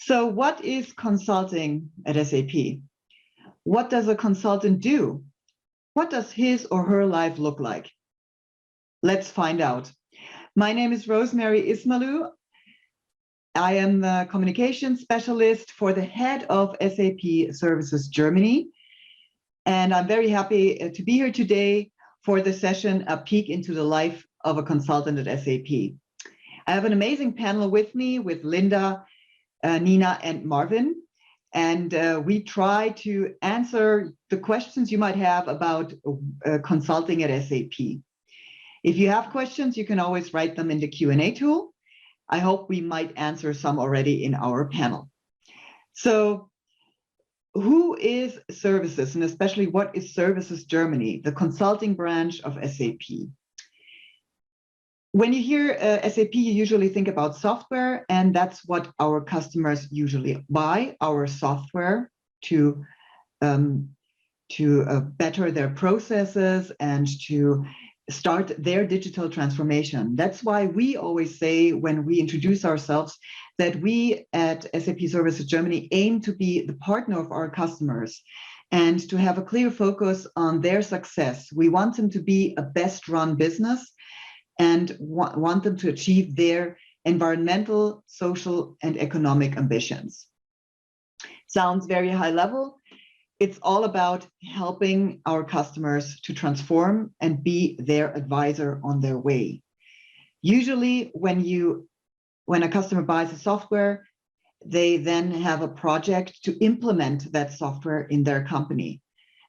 So what is consulting at SAP? What does a consultant do? What does his or her life look like? Let's find out. My name is Rosemary Ismailou. I am the communication specialist for the head of SAP Services Germany. And I'm very happy to be here today for the session, A Peek into the Life of a Consultant at SAP. I have an amazing panel with me with Linda, Nina, and Marvin. And we try to answer the questions you might have about consulting at SAP. If you have questions, you can always write them in the Q&A tool. I hope we might answer some already in our panel. So who is Services, and especially what is Services Germany, the consulting branch of SAP? When you hear SAP, you usually think about software, and that's what our customers usually buy, our software to better their processes and to start their digital transformation. That's why we always say when we introduce ourselves that we at SAP Services Germany aim to be the partner of our customers and to have a clear focus on their success. We want them to be a best run business and want them to achieve their environmental, social, and economic ambitions. Sounds very high level. It's all about helping our customers to transform and be their advisor on their way. Usually when a customer buys a software, they then have a project to implement that software in their company.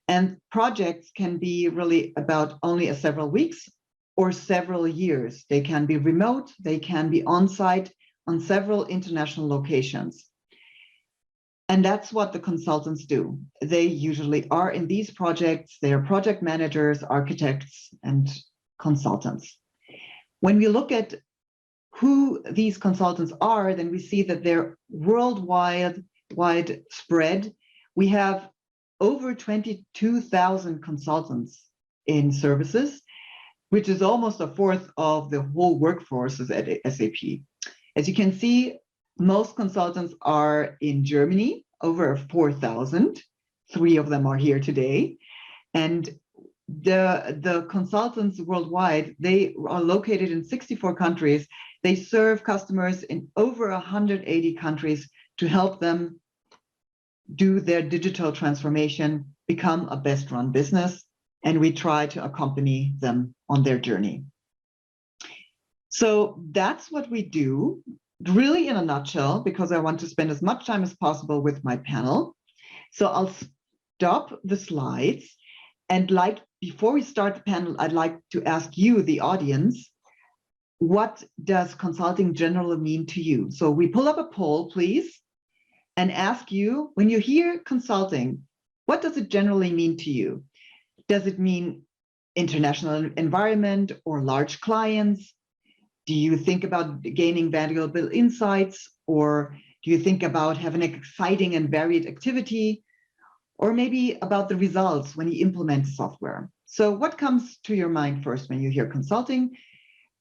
And projects can be really about only several weeks or several years. They can be remote, they can be on-site on several international locations. And that's what the consultants do. They usually are in these projects. They are project managers, architects, and consultants. When we look at who these consultants are, then we see that they're worldwide spread. We have over 22,000 consultants in services, which is almost a fourth of the whole workforce at SAP. As you can see, most consultants are in Germany, over 4,000. 3 of them are here today. And the consultants worldwide, they are located in 64 countries. They serve customers in over 180 countries to help them do their digital transformation, become a best run business, and we try to accompany them on their journey. So that's what we do. Really in a nutshell, because I want to spend as much time as possible with my panel. So I'll stop the slides, and before we start the panel, I'd like to ask you, the audience, what does consulting generally mean to you? So we pull up a poll, please, and ask you, when you hear consulting, what does it generally mean to you? Does it mean international environment or large clients? Do you think about gaining valuable insights, or do you think about having an exciting and varied activity, or maybe about the results when you implement software? So what comes to your mind first when you hear consulting?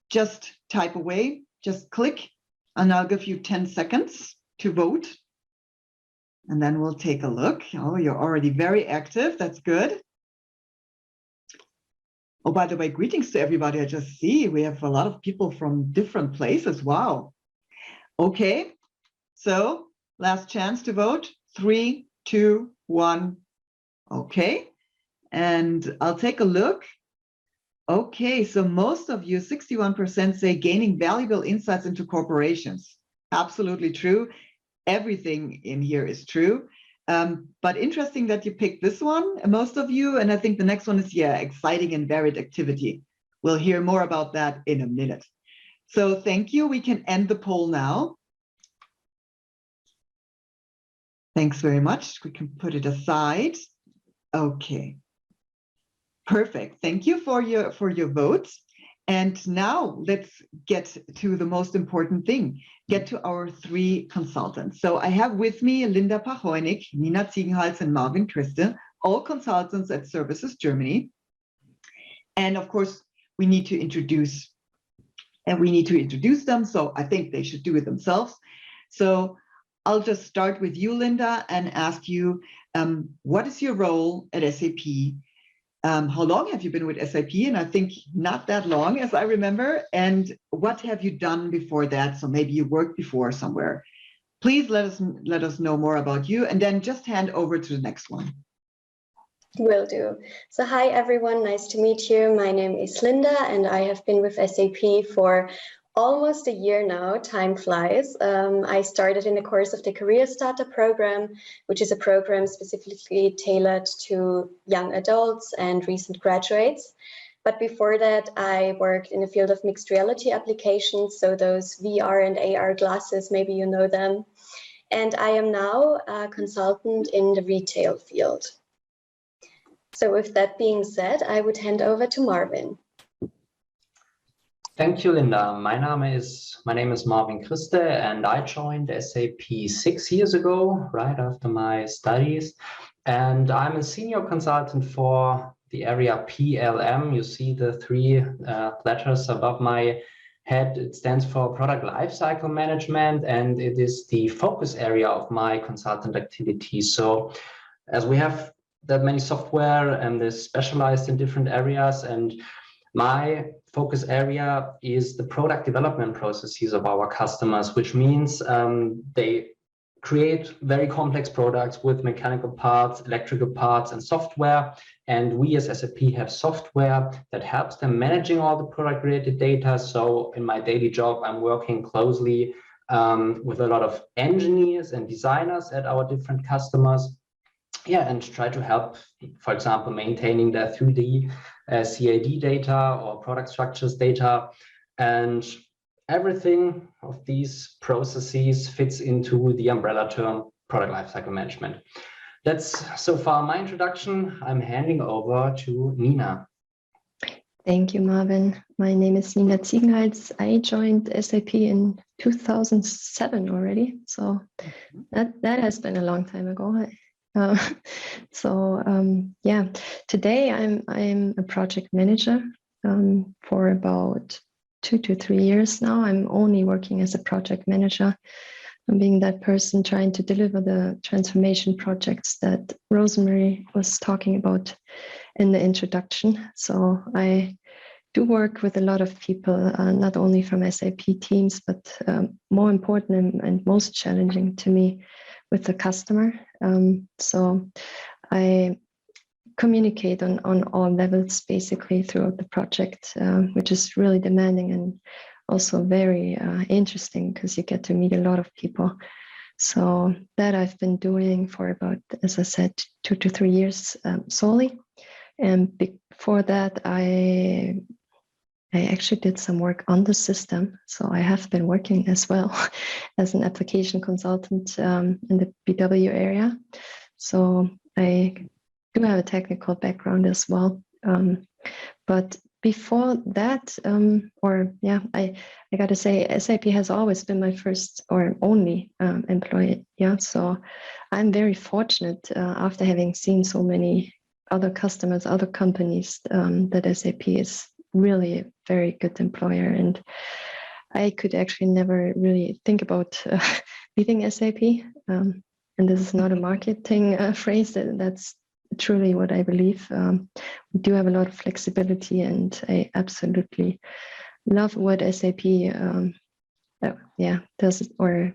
Just type away, just click, and I'll give you 10 seconds to vote. And then we'll take a look. Oh, you're already very active. That's good. Oh, by the way, greetings to everybody. I just see we have a lot of people from different places. Wow. Okay, so last chance to vote. 3, 2, 1. Okay, and I'll take a look. Okay, so most of you, 61%, say gaining valuable insights into corporations. Absolutely true. Everything in here is true. But interesting that you picked this one, most of you, and I think the next one is, yeah, exciting and varied activity. We'll hear more about that in a minute. So thank you. We can end the poll now. Thanks very much. We can put it aside. Okay. Perfect. Thank you for your votes. And now let's get to the most important thing, get to our 3 consultants. So I have with me Linda Pacheunig, Nina Ziegenhals, and Marvin Christe, all consultants at Services Germany. And of course, we need to introduce them. So I think they should do it themselves. So I'll just start with you, Linda, and ask you, what is your role at SAP? How long have you been with SAP? And I think not that long, as I remember. And what have you done before that? So maybe you worked before somewhere. Please let us know more about you, and then just hand over to the next one. Will do. So hi, everyone. Nice to meet you. My name is Linda, and I have been with SAP for almost a year now. Time flies. I started in the course of the Career Starter program, which is a program specifically tailored to young adults and recent graduates. But before that, I worked in the field of mixed reality applications, so those VR and AR glasses, maybe you know them. And I am now a consultant in the retail field. So with that being said, I would hand over to Marvin. Thank you, Linda. My name is Marvin Christe, and I joined SAP 6 years ago, right after my studies. And I'm a senior consultant for the area PLM. You see the three letters above my head. It stands for Product Lifecycle Management, and it is the focus area of my consultant activity. So as we have that many software and is specialized in different areas, and my focus area is the product development processes of our customers, which means they create very complex products with mechanical parts, electrical parts, and software. And we as SAP have software that helps them managing all the product related data. So in my daily job, I'm working closely with a lot of engineers and designers at our different customers. Yeah, and try to help, for example, maintaining their 3D CAD data or product structures data. And everything of these processes fits into the umbrella term product lifecycle management. That's so far my introduction. I'm handing over to Nina. Thank you, Marvin. My name is Nina Signaitz. I joined SAP in 2007 already. So that has been a long time ago. Yeah, today I'm a project manager for about 2 to 3 years now. I'm only working as a project manager. I'm being that person trying to deliver the transformation projects that Rosemary was talking about in the introduction. So I do work with a lot of people, not only from SAP teams, but more important and most challenging to me, with the customer. So I communicate on all levels basically throughout the project, which is really demanding and also very interesting because you get to meet a lot of people. So that I've been doing for about, as I said, 2 to 3 years solely. And before that, I actually did some work on the system. So I have been working as well as an application consultant in the BW area. So I do have a technical background as well. But before that, I got to say, SAP has always been my first or only employee. Yeah, so I'm very fortunate after having seen so many other customers, other companies, that SAP is really a very good employer, and I could actually never really think about leaving SAP. And this is not a marketing phrase. That's truly what I believe. We do have a lot of flexibility, and I absolutely love what SAP does or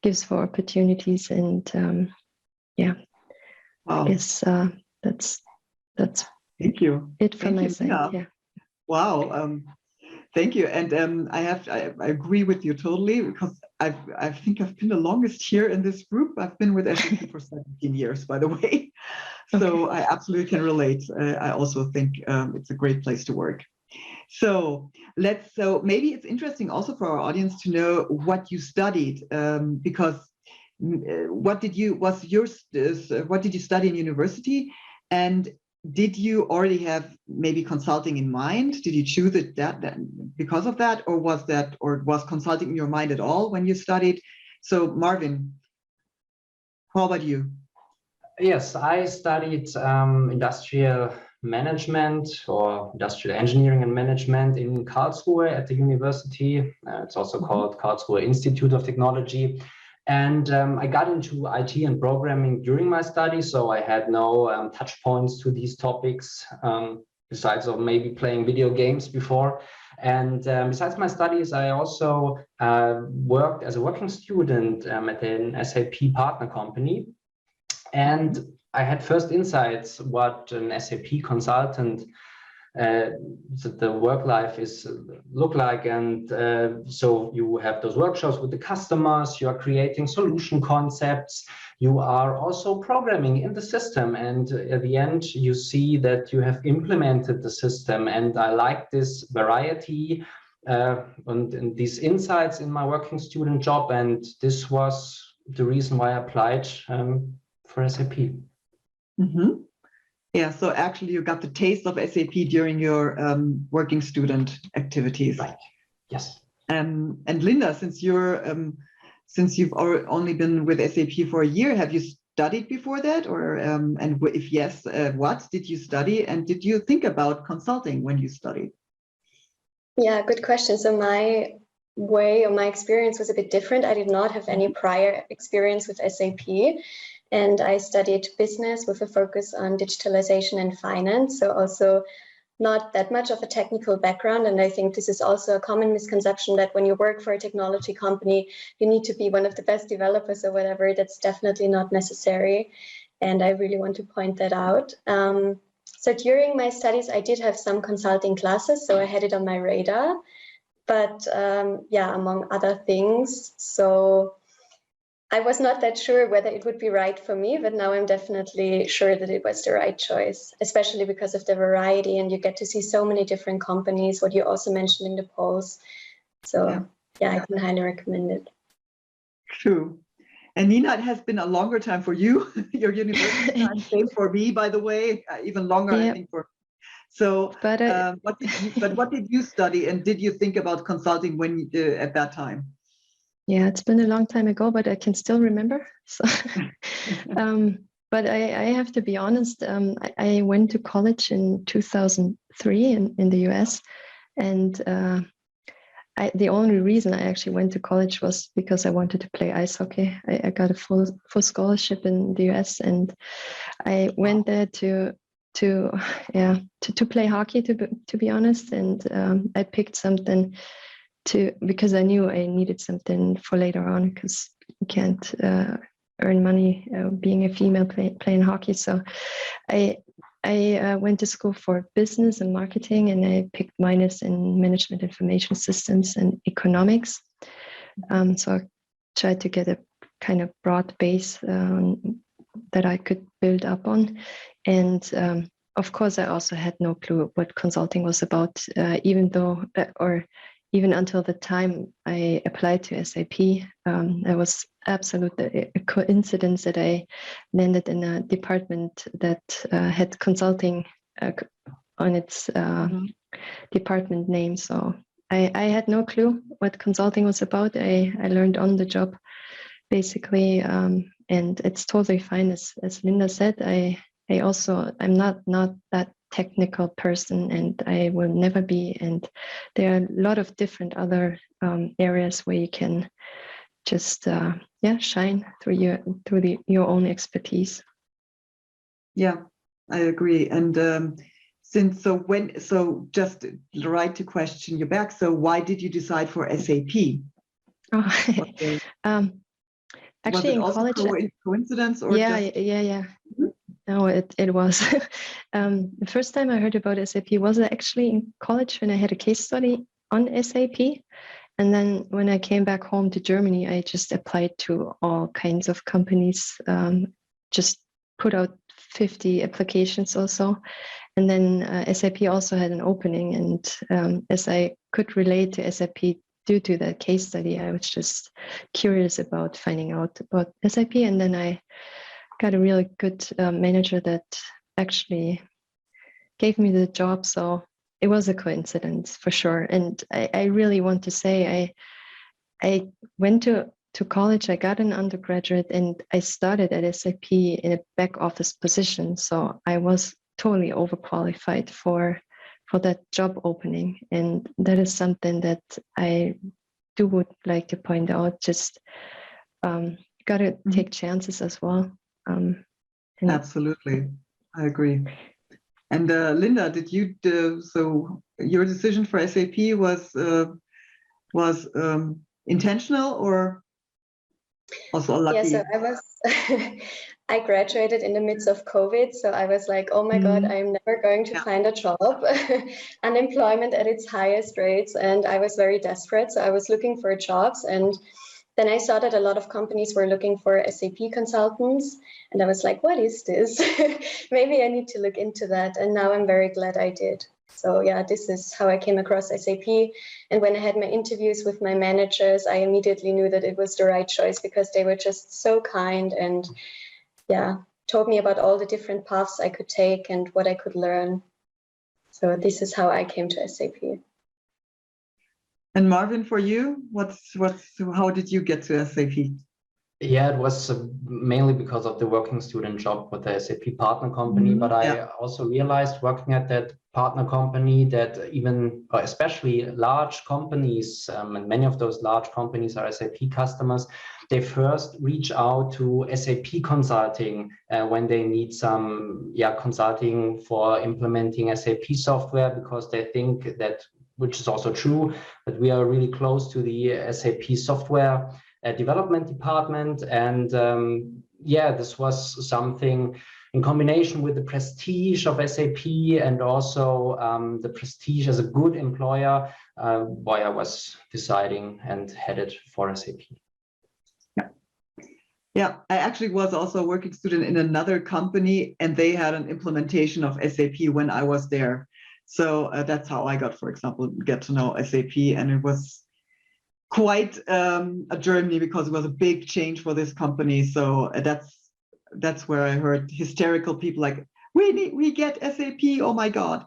gives for opportunities. And wow. I guess that's thank you. It from my side. Yeah. Wow, thank you. And I agree with you totally, because I think I've been the longest here in this group. I've been with SAP for 17 years, by the way. So okay. I absolutely can relate. I also think it's a great place to work. So maybe it's interesting also for our audience to know what you studied, because what did you study in university, and did you already have maybe consulting in mind? Did you choose it that because of that, or was consulting in your mind at all when you studied? So Marvin, how about you? Yes, I studied industrial management or industrial engineering and management in Karlsruhe at the university. It's also called Karlsruhe Institute of Technology. And I got into IT and programming during my studies, so I had no touch points to these topics, besides of maybe playing video games before. And besides my studies, I also worked as a working student at an SAP partner company. And I had first insights what an SAP consultant the work life is look like. And so you have those workshops with the customers, you are creating solution concepts, you are also programming in the system, and at the end you see that you have implemented the system. And I like this variety and these insights in my working student job, and this was the reason why I applied for SAP. Mm-hmm. Yeah, so actually you got the taste of SAP during your working student activities. Right. Yes. And Linda, since you've only been with SAP for a year, have you studied before that, or and if yes, what did you study, and did you think about consulting when you studied? Yeah, good question. So my way or my experience was a bit different. I did not have any prior experience with SAP. And I studied business with a focus on digitalization and finance. So also not that much of a technical background. And I think this is also a common misconception that when you work for a technology company, you need to be one of the best developers or whatever. That's definitely not necessary. And I really want to point that out. So during my studies, I did have some consulting classes. So I had it on my radar. But yeah, among other things. So I was not that sure whether it would be right for me, but now I'm definitely sure that it was the right choice, especially because of the variety, and you get to see so many different companies, what you also mentioned in the polls. So yeah, I can highly recommend it. True. And Nina, it has been a longer time for you. Your university time, same for me, by the way, even longer, I think, for me. So what did you study, and did you think about consulting when at that time? Yeah, it's been a long time ago, but I can still remember. So, but I have to be honest. I went to college in 2003 in the US, and the only reason I actually went to college was because I wanted to play ice hockey. I got a full scholarship in the US, and I went there to play hockey. To be honest, and I picked something because I knew I needed something for later on, because you can't earn money being a female playing hockey. So I went to school for business and marketing, and I picked minors in management information systems and economics. So I tried to get a kind of broad base that I could build up on. And of course, I also had no clue what consulting was about, even until the time I applied to SAP. It was absolutely a coincidence that I landed in a department that had consulting on its department name. So I had no clue what consulting was about. I learned on the job, basically, and it's totally fine. As Linda said, I'm not that technical person, and I will never be. And there are a lot of different other areas where you can just shine through your own expertise. Yeah, I agree. And just right to question you back. So why did you decide for SAP? Actually, in college, coincidence or yeah. Mm-hmm. No, it was. The first time I heard about SAP was actually in college when I had a case study on SAP. And then when I came back home to Germany, I just applied to all kinds of companies, just put out 50 applications or so. And then SAP also had an opening. And as I could relate to SAP due to that case study, I was just curious about finding out about SAP. And then I got a really good manager that actually gave me the job. So it was a coincidence for sure. And I really want to say I went to college, I got an undergraduate, and I started at SAP in a back office position. So I was totally overqualified for that job opening. And that is something that I would like to point out. Just got to take chances as well. Absolutely, I agree. And Linda, did you so your decision for SAP was intentional or also lucky? Yeah, so I was I graduated in the midst of COVID, so I was like, oh my God, I'm never going to find a job. Unemployment at its highest rates, and I was very desperate. So I was looking for jobs, and then I saw that a lot of companies were looking for SAP consultants, and I was like, what is this? Maybe I need to look into that, and now I'm very glad I did. So yeah, this is how I came across SAP. And when I had my interviews with my managers, I immediately knew that it was the right choice because they were just so kind and yeah, told me about all the different paths I could take and what I could learn. So this is how I came to SAP. And Marvin, for you, how did you get to SAP? Yeah, it was mainly because of the working student job with the SAP partner company, but I also realized working at that partner company that even, especially large companies, and many of those large companies are SAP customers, they first reach out to SAP consulting when they need some consulting for implementing SAP software, because they think that, which is also true, that we are really close to the SAP software development department. And this was something in combination with the prestige of SAP and also the prestige as a good employer, why I was deciding and headed for SAP. Yeah, I actually was also a working student in another company, and they had an implementation of SAP when I was there. So that's how I got, for example, get to know SAP, and it was quite a journey because it was a big change for this company. So that's where I heard hysterical people like, we get SAP, oh my God.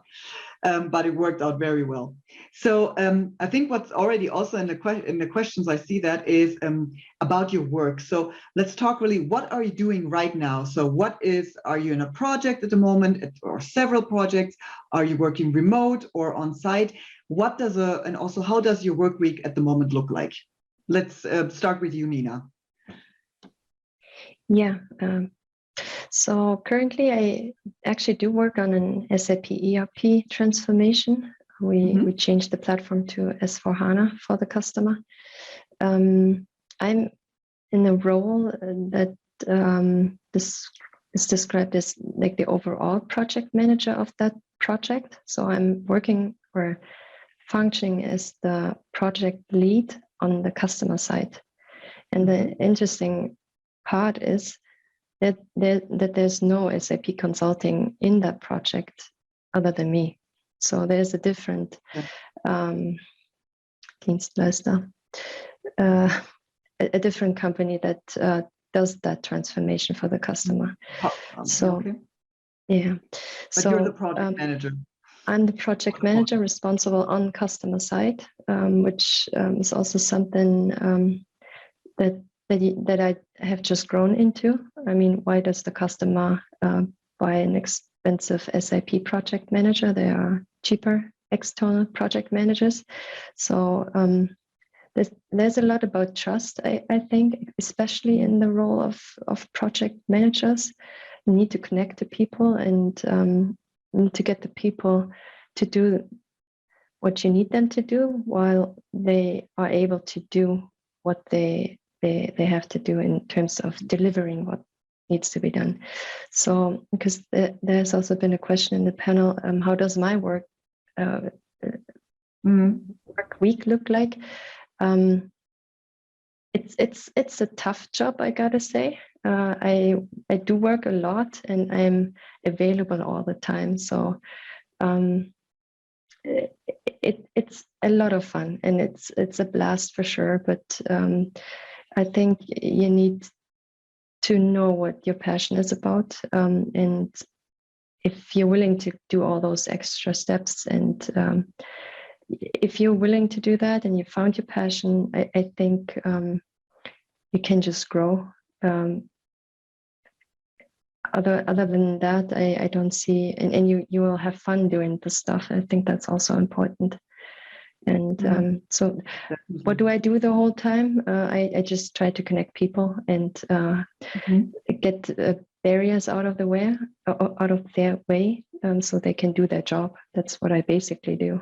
But it worked out very well. So I think what's already also in the questions I see that is about your work. So let's talk really, what are you doing right now? So are you in a project at the moment or several projects? Are you working remote or on site? And also how does your work week at the moment look like? Let's start with you, Nina. Yeah. So currently, I actually do work on an SAP ERP transformation. We changed the platform to S/4HANA for the customer. I'm in a role that this is described as like the overall project manager of that project. So I'm working or functioning as the project lead on the customer side. And the interesting part is that there's no SAP consulting in that project other than me. So there's a different Dienstleister, a different company that does that transformation for the customer. Yeah. But you're the project manager. I'm the project manager responsible on customer side, which is also something that I have just grown into. I mean, why does the customer buy an expensive SAP project manager? There are cheaper external project managers. So there's a lot about trust, I think, especially in the role of project managers. You need to connect to people and need to get the people to do what you need them to do while they are able to do what they have to do in terms of delivering what needs to be done. So, because there's also been a question in the panel, how does my work week look like? It's a tough job, I gotta say. I do work a lot and I'm available all the time. So it's a lot of fun and it's a blast for sure. But I think you need to know what your passion is about, and if you're willing to do all those extra steps, and if you're willing to do that and you found your passion, I think you can just grow. Other than that, I don't see, and you will have fun doing the stuff. I think that's also important. And so what do I do the whole time? I just try to connect people and get barriers out of their way, so they can do their job. That's what I basically do.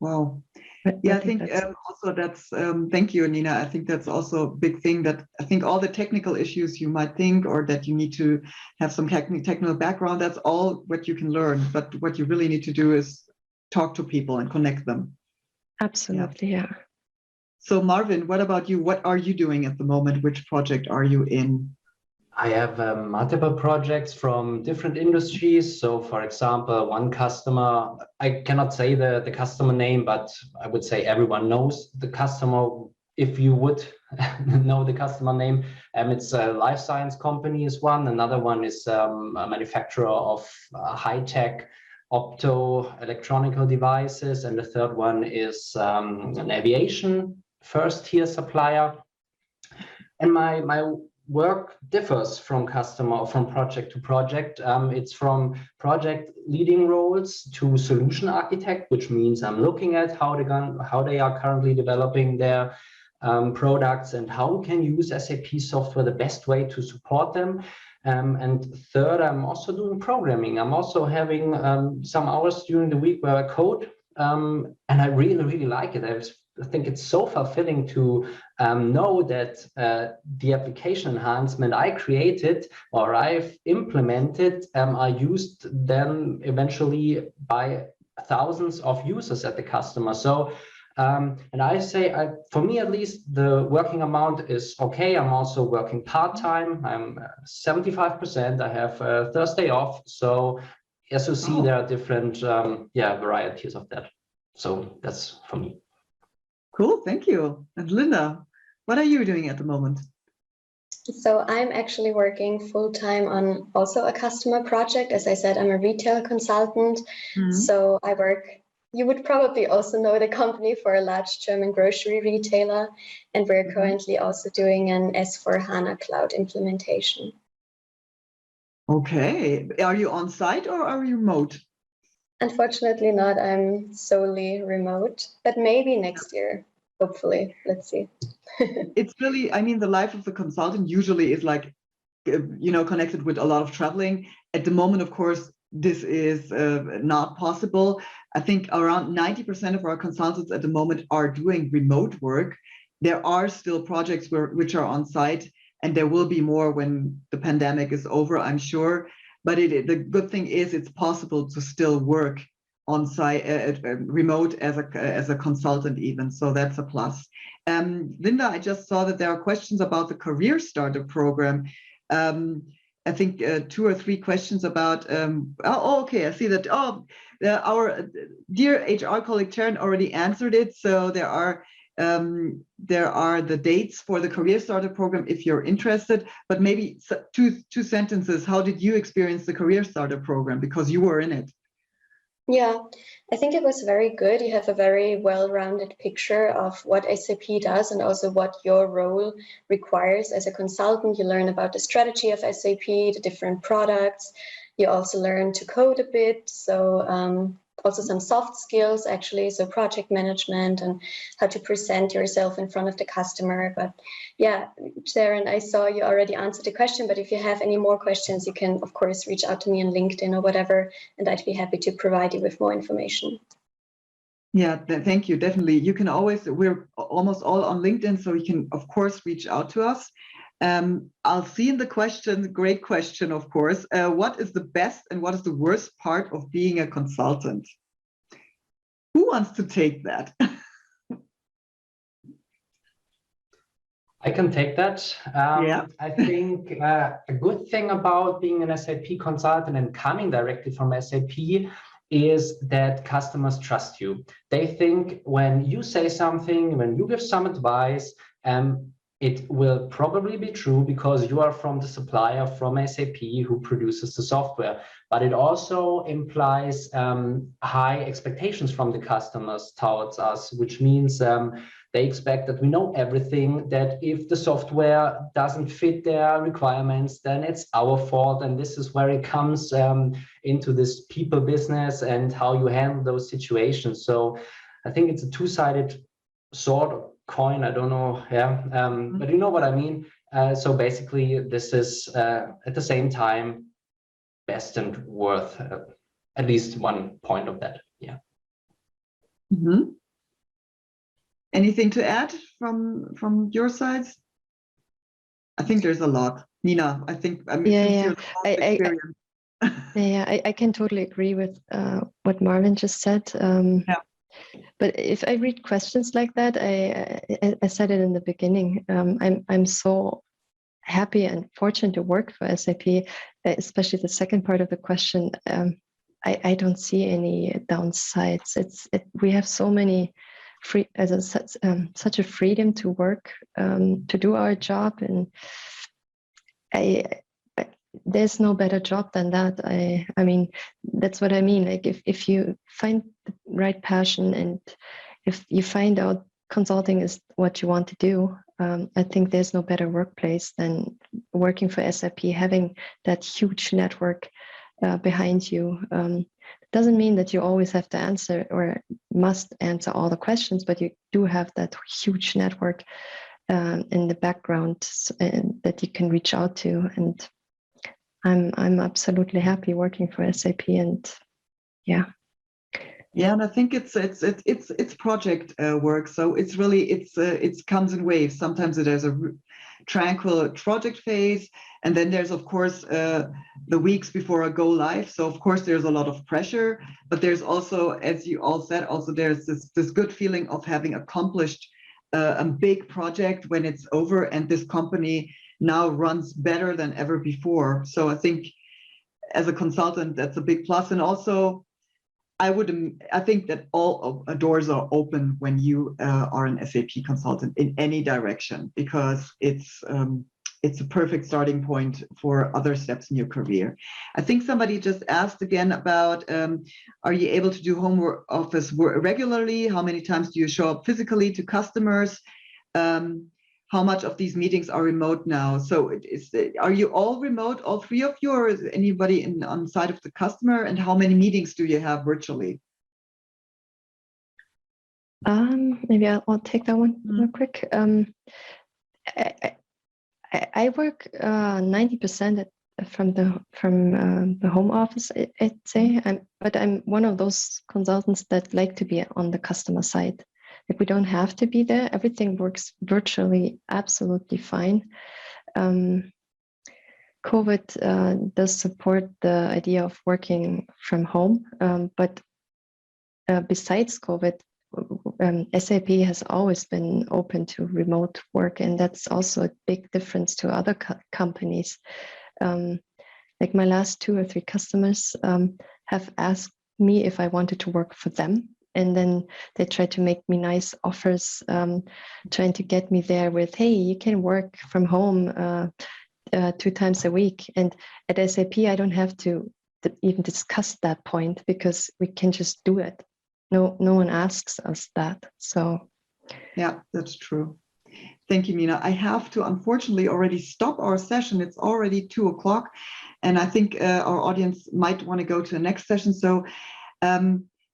Wow. But Yeah, I think also that's, thank you, Nina. I think that's also a big thing, that I think all the technical issues you might think, or that you need to have some technical background, that's all what you can learn. But what you really need to do is talk to people and connect them. Absolutely, yeah. So Marvin, what about you? What are you doing at the moment? Which project are you in? I have multiple projects from different industries. So for example, one customer, I cannot say the customer name, but I would say everyone knows the customer. If you would know the customer name, it's a life science company is one. Another one is a manufacturer of high-tech optoelectronic devices. And the third one is an aviation first-tier supplier. And my work differs from customer, from project to project. It's from project leading roles to solution architect, which means I'm looking at how they are currently developing their products and how we can use SAP software the best way to support them. And third, I'm also doing programming. I'm also having some hours during the week where I code, and I really, really like it. I think it's so fulfilling to know that the application enhancement I created or I've implemented are used then eventually by thousands of users at the customer. So, and I say, for me at least, the working amount is okay. I'm also working part-time. I'm 75%. I have Thursday off. So as you see, there are different varieties of that. So that's for me. Cool, thank you. And Linda, what are you doing at the moment? So I'm actually working full-time on also a customer project. As I said, I'm a retail consultant. So I work, you would probably also know the company, for a large German grocery retailer. And we're currently also doing an S/4HANA cloud implementation. Okay. Are you on site or are you remote? Unfortunately not. I'm solely remote, but maybe next year, hopefully. Let's see. It's really, I mean, the life of the consultant usually is like, connected with a lot of traveling. At the moment, of course, this is not possible. I think around 90% of our consultants at the moment are doing remote work. There are still projects which are on site, and there will be more when the pandemic is over, I'm sure. But the good thing is it's possible to still work on site, remote as a consultant even. So that's a plus. Linda, I just saw that there are questions about the Career Starter program. I think 2 or 3 questions about. Okay, I see that. Our dear HR colleague Taryn already answered it. So there are the dates for the Career Starter program if you're interested, but maybe two sentences. How did you experience the Career Starter program? Because you were in it. Yeah, I think it was very good. You have a very well-rounded picture of what SAP does and also what your role requires as a consultant. You learn about the strategy of SAP, the different products. You also learn to code a bit. So also some soft skills, actually, so project management and how to present yourself in front of the customer. But yeah, Sharon, I saw you already answered the question, but if you have any more questions, you can, of course, reach out to me on LinkedIn or whatever, and I'd be happy to provide you with more information. Yeah, thank you. Definitely. You can always, we're almost all on LinkedIn, so you can, of course, reach out to us. I'll see in the question, great question, of course. What is the best and what is the worst part of being a consultant? Who wants to take that? I can take that. Yeah. I think a good thing about being an SAP consultant and coming directly from SAP is that customers trust you. They think when you say something, when you give some advice, it will probably be true because you are from the supplier from SAP who produces the software. But it also implies high expectations from the customers towards us, which means they expect that we know everything, that if the software doesn't fit their requirements, then it's our fault. And this is where it comes into this people business and how you handle those situations. So I think it's a two-sided sword or coin. I don't know. Yeah, but you know what I mean. So basically, this is at the same time best and worth at least one point of that. Yeah. Mm-hmm. Anything to add from your sides? I think there's a lot. Nina, I think since you're the most experienced. I can totally agree with what Marvin just said. But if I read questions like that, I said it in the beginning. I'm so happy and fortunate to work for SAP, especially the second part of the question. I don't see any downsides. We have so many such a freedom to work, to do our job, and there's no better job than that. I mean, that's what I mean. Like if you find the right passion and if you find out consulting is what you want to do, I think there's no better workplace than working for SAP, having that huge network behind you. Doesn't mean that you always have to answer or must answer all the questions, but you do have that huge network in the background that you can reach out to. And I'm absolutely happy working for SAP, and yeah. Yeah, and I think it's project work, so it's really it comes in waves. Sometimes there's a tranquil project phase, and then there's of course the weeks before a go live. So of course there's a lot of pressure, but there's also, as you all said, also there's this good feeling of having accomplished a big project when it's over, and this company now runs better than ever before. So I think as a consultant, that's a big plus. And also, I think that all doors are open when you are an SAP consultant in any direction, because it's a perfect starting point for other steps in your career. I think somebody just asked again about, are you able to do home office regularly? How many times do you show up physically to customers? How much of these meetings are remote now? So are you all remote, all three of you, or is anybody on the side of the customer? And how many meetings do you have virtually? Maybe I'll take that one real quick. I work 90% from the home office, I'd say. But I'm one of those consultants that like to be on the customer side. If we don't have to be there, everything works virtually absolutely fine. COVID does support the idea of working from home, but besides COVID, SAP has always been open to remote work, and that's also a big difference to other companies. Like my last 2 or 3 customers have asked me if I wanted to work for them. And then they try to make me nice offers, trying to get me there with, hey, you can work from home 2 times a week. And at SAP, I don't have to even discuss that point, because we can just do it. No one asks us that. So yeah, that's true. Thank you, Nina. I have to unfortunately already stop our session. It's already 2 o'clock, and I think our audience might want to go to the next session. So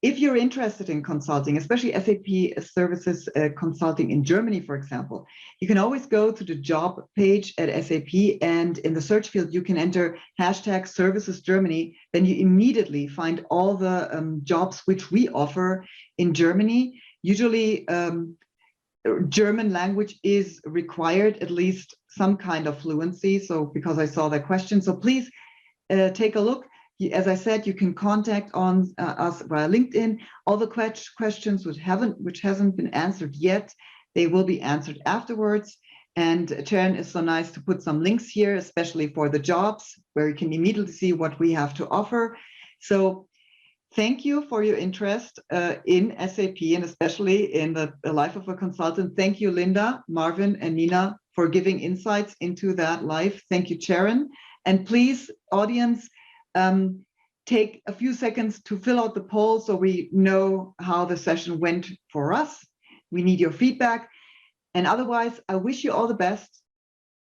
if you're interested in consulting, especially SAP services consulting in Germany, for example, you can always go to the job page at SAP, and in the search field, you can enter #services-Germany. Then you immediately find all the jobs which we offer in Germany. Usually, German language is required, at least some kind of fluency. So because I saw that question, so please take a look. As I said, you can contact us via LinkedIn. All the questions which hasn't been answered yet, they will be answered afterwards. And Sharon is so nice to put some links here, especially for the jobs, where you can immediately see what we have to offer. So thank you for your interest in SAP, and especially in the life of a consultant. Thank you, Linda, Marvin, and Nina, for giving insights into that life. Thank you, Sharon. And please, audience, take a few seconds to fill out the poll so we know how the session went for us. We need your feedback. And otherwise, I wish you all the best.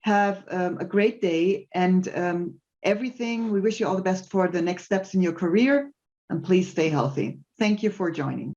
Have a great day, and everything. We wish you all the best for the next steps in your career. And please stay healthy. Thank you for joining.